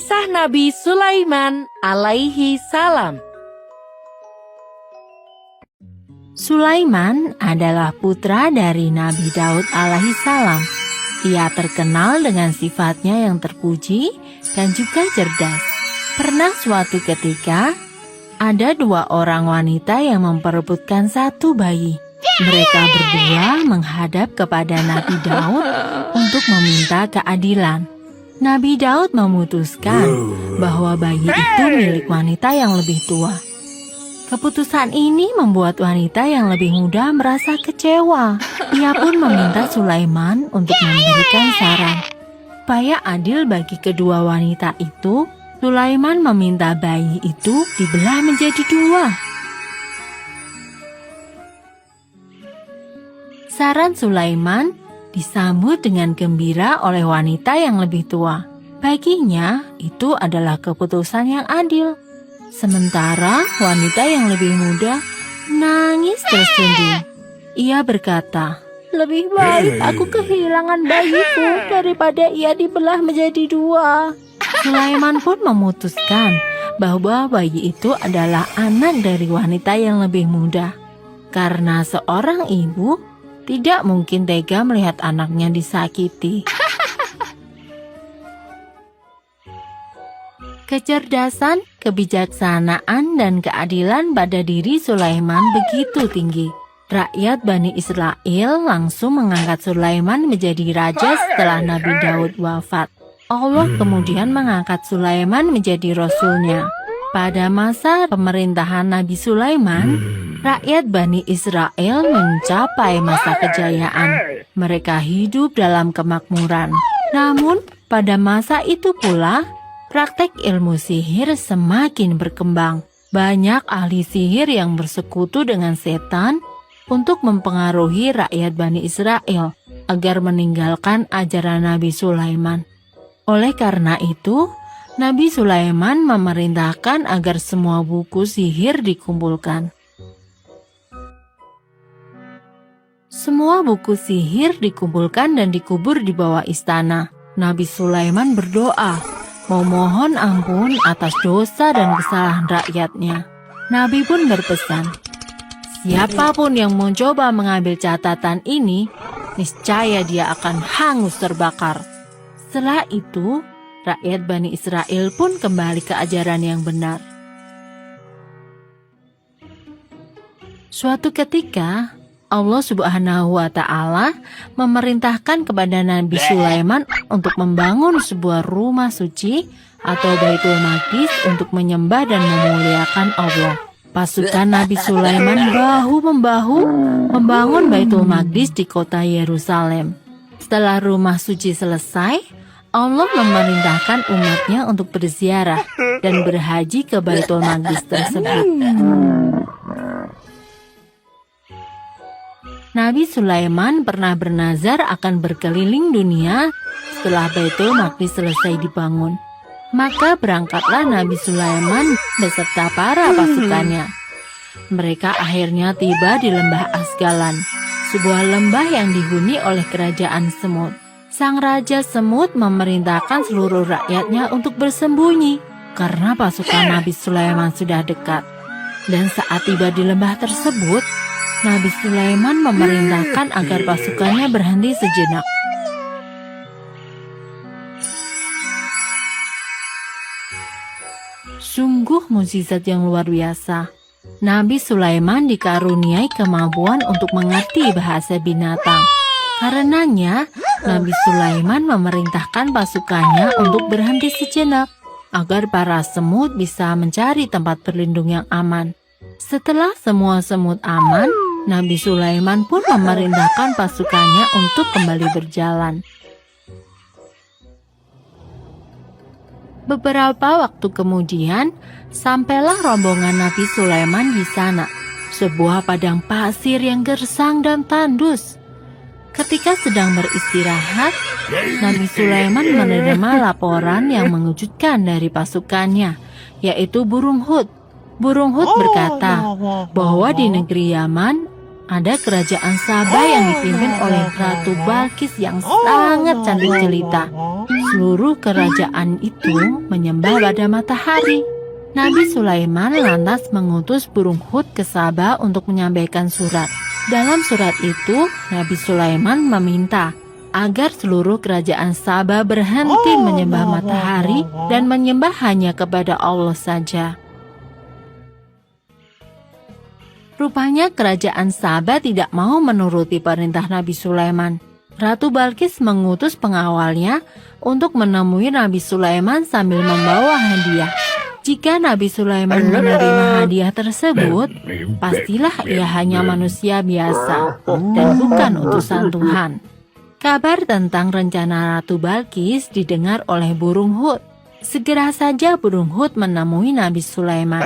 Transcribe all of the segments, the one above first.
Kisah Nabi Sulaiman alaihi salam. Sulaiman adalah putra dari Nabi Daud alaihi salam. Ia terkenal dengan sifatnya yang terpuji dan juga cerdas. Pernah suatu ketika, ada dua orang wanita yang memperebutkan satu bayi. Mereka berdua menghadap kepada Nabi Daud untuk meminta keadilan. Nabi Daud memutuskan bahwa bayi itu milik wanita yang lebih tua. Keputusan ini membuat wanita yang lebih muda merasa kecewa. Ia pun meminta Sulaiman untuk memberikan saran. Supaya adil bagi kedua wanita itu, Sulaiman meminta bayi itu dibelah menjadi dua. Saran Sulaiman disambut dengan gembira oleh wanita yang lebih tua. Baginya, itu adalah keputusan yang adil. Sementara wanita yang lebih muda nangis terseduh. Ia berkata, "Lebih baik aku kehilangan bayiku daripada ia dibelah menjadi dua." Sulaiman pun memutuskan bahwa bayi itu adalah anak dari wanita yang lebih muda. Karena seorang ibu tidak mungkin tega melihat anaknya disakiti. Kecerdasan, kebijaksanaan, dan keadilan pada diri Sulaiman begitu tinggi. Rakyat Bani Israel langsung mengangkat Sulaiman menjadi raja setelah Nabi Daud wafat. Allah kemudian mengangkat Sulaiman menjadi rasulnya. Pada masa pemerintahan Nabi Sulaiman, rakyat Bani Israel mencapai masa kejayaan. Mereka hidup dalam kemakmuran. Namun, pada masa itu pula, praktek ilmu sihir semakin berkembang. Banyak ahli sihir yang bersekutu dengan setan untuk mempengaruhi rakyat Bani Israel agar meninggalkan ajaran Nabi Sulaiman. Oleh karena itu, Nabi Sulaiman memerintahkan agar semua buku sihir dikumpulkan. Semua buku sihir dikumpulkan dan dikubur di bawah istana. Nabi Sulaiman berdoa, memohon ampun atas dosa dan kesalahan rakyatnya. Nabi pun berpesan, siapapun yang mencoba mengambil catatan ini, niscaya dia akan hangus terbakar. Setelah itu, rakyat Bani Israel pun kembali ke ajaran yang benar. Suatu ketika, Allah Subhanahu wa Ta'ala memerintahkan kepada Nabi Sulaiman untuk membangun sebuah rumah suci atau Baitul Maqdis untuk menyembah dan memuliakan Allah. Pasukan Nabi Sulaiman bahu-membahu membangun Baitul Maqdis di kota Yerusalem. Setelah rumah suci selesai, Allah memerintahkan umatnya untuk berziarah dan berhaji ke Baitul Maqdis tersebut. Nabi Sulaiman pernah bernazar akan berkeliling dunia setelah Baitul Maqdis selesai dibangun. Maka berangkatlah Nabi Sulaiman beserta para pasukannya. Mereka akhirnya tiba di lembah Asgalan, sebuah lembah yang dihuni oleh kerajaan semut. Sang Raja Semut memerintahkan seluruh rakyatnya untuk bersembunyi karena pasukan Nabi Sulaiman sudah dekat. Dan saat tiba di lembah tersebut, Nabi Sulaiman memerintahkan agar pasukannya berhenti sejenak. Sungguh mukjizat yang luar biasa. Nabi Sulaiman dikaruniai kemampuan untuk mengerti bahasa binatang. Karenanya, Nabi Sulaiman memerintahkan pasukannya untuk berhenti sejenak agar para semut bisa mencari tempat berlindung yang aman. Setelah semua semut aman, Nabi Sulaiman pun memerintahkan pasukannya untuk kembali berjalan. Beberapa waktu kemudian, sampailah rombongan Nabi Sulaiman di sana, sebuah padang pasir yang gersang dan tandus. Ketika sedang beristirahat, Nabi Sulaiman menerima laporan yang mengejutkan dari pasukannya, yaitu burung Hud. Burung Hud berkata bahwa di negeri Yaman ada kerajaan Sabah yang dipimpin oleh Ratu Balkis yang sangat cantik jelita. seluruh kerajaan itu menyembah pada matahari. Nabi Sulaiman lantas mengutus burung Hud ke Saba untuk menyampaikan surat. Dalam surat itu, Nabi Sulaiman meminta agar seluruh kerajaan Saba berhenti menyembah matahari dan menyembah hanya kepada Allah saja. Rupanya kerajaan Saba tidak mau menuruti perintah Nabi Sulaiman. Ratu Balkis mengutus pengawalnya untuk menemui Nabi Sulaiman sambil membawa hadiah. Jika Nabi Sulaiman menerima hadiah tersebut, pastilah ia hanya manusia biasa dan bukan utusan Tuhan. Kabar tentang rencana Ratu Balkis didengar oleh burung Hud. Segera saja burung Hud menemui Nabi Sulaiman.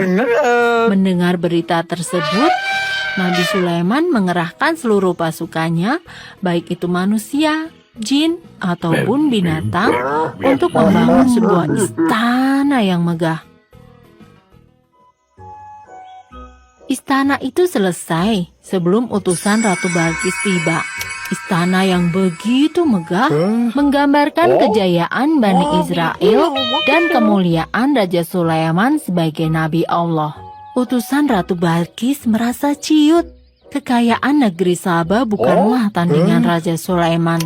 Mendengar berita tersebut, Nabi Sulaiman mengerahkan seluruh pasukannya, baik itu manusia, jin, ataupun binatang, untuk membangun sebuah istana yang megah. Istana itu selesai sebelum utusan Ratu Balkis tiba. Istana yang begitu megah menggambarkan kejayaan Bani Israel dan kemuliaan Raja Sulaiman sebagai Nabi Allah. Utusan Ratu Balkis merasa ciut. Kekayaan negeri Saba bukanlah tandingan Raja Sulaiman.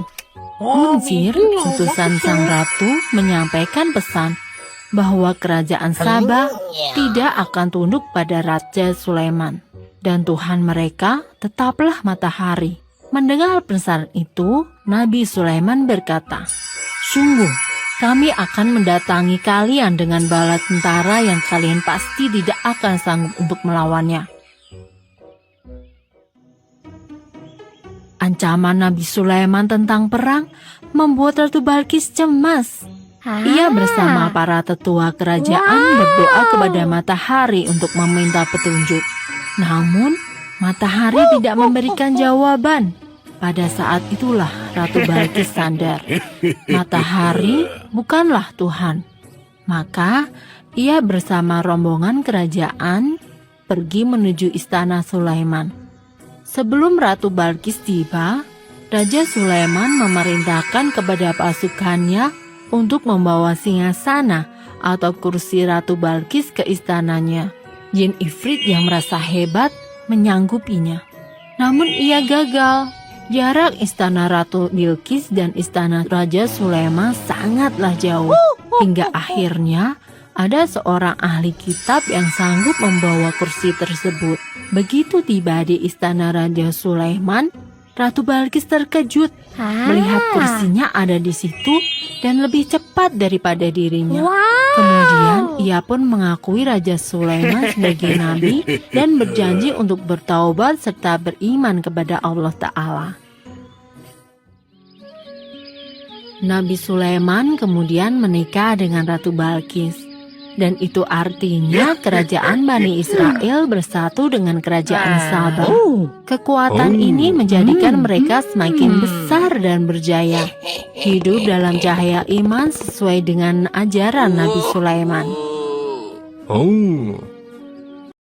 Munzir, utusan sang ratu, menyampaikan pesan bahwa kerajaan Saba tidak akan tunduk pada Raja Sulaiman, dan Tuhan mereka tetaplah matahari. Mendengar pesan itu, Nabi Sulaiman berkata, "Sungguh, kami akan mendatangi kalian dengan bala tentara yang kalian pasti tidak akan sanggup untuk melawannya." Ancaman Nabi Sulaiman tentang perang membuat Ratu Balkis cemas. Ia bersama para tetua kerajaan berdoa kepada matahari untuk meminta petunjuk. Namun, matahari tidak memberikan jawaban. Pada saat itulah Ratu Balkis sadar. Matahari bukanlah Tuhan. Maka, ia bersama rombongan kerajaan pergi menuju istana Sulaiman. Sebelum Ratu Balkis tiba, Raja Sulaiman memerintahkan kepada pasukannya untuk membawa singgasana atau kursi Ratu Balkis ke istananya. Jin Ifrit yang merasa hebat menyanggupinya. Namun ia gagal. Jarak istana Ratu Bilqis dan istana Raja Sulaiman sangatlah jauh. Hingga akhirnya ada seorang ahli kitab yang sanggup membawa kursi tersebut. Begitu tiba di istana Raja Sulaiman, Ratu Balkis terkejut melihat kursinya ada di situ dan lebih cepat daripada dirinya. Kemudian ia pun mengakui Raja Sulaiman sebagai nabi dan berjanji untuk bertaubat serta beriman kepada Allah Ta'ala. Nabi Sulaiman kemudian menikah dengan Ratu Balkis. Dan itu artinya kerajaan Bani Israel bersatu dengan kerajaan Saba. Kekuatan ini menjadikan mereka semakin besar dan berjaya. Hidup dalam cahaya iman sesuai dengan ajaran Nabi Sulaiman.